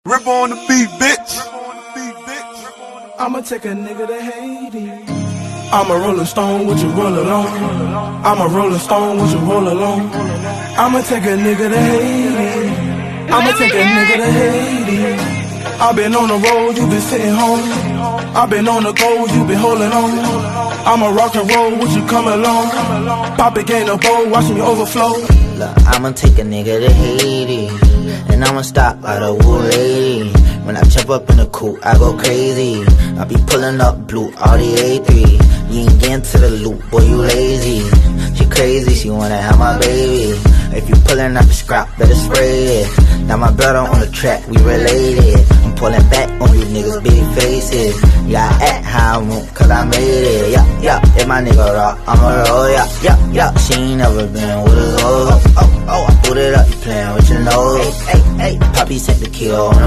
Rip on the beat, bitch. I'ma take a nigga to Haiti. I'm a rolling stone, would you roll along? I'm a rolling stone, would you roll along? I'ma take a nigga to Haiti. I'ma take a nigga to Haiti. I've been on the road, you been sitting home. I've been on the go, you been holding on. I'ma rock and roll, would you come along? Pop it in a bowl, watch me overflow. Look, I'ma take a nigga to Haiti, and I'ma stop by the Woo Lady. When I jump up in the coupe, I go crazy. I be pulling up blue, Audi A3. You ain't getting to the loop, boy, you lazy. She crazy, she wanna have my baby. If you pulling up the scrap, better spray it. Now my brother on the track, we related. I'm pulling back on you niggas, big faces. Yeah, I act how I want, cause I made it. Yeah, yeah, if my nigga rock, I'ma roll. Yeah, yeah, yeah. She ain't never been with us. Oh, I put it up, you playing with your nose. Hey, hey, hey. Poppy sent the kill on him.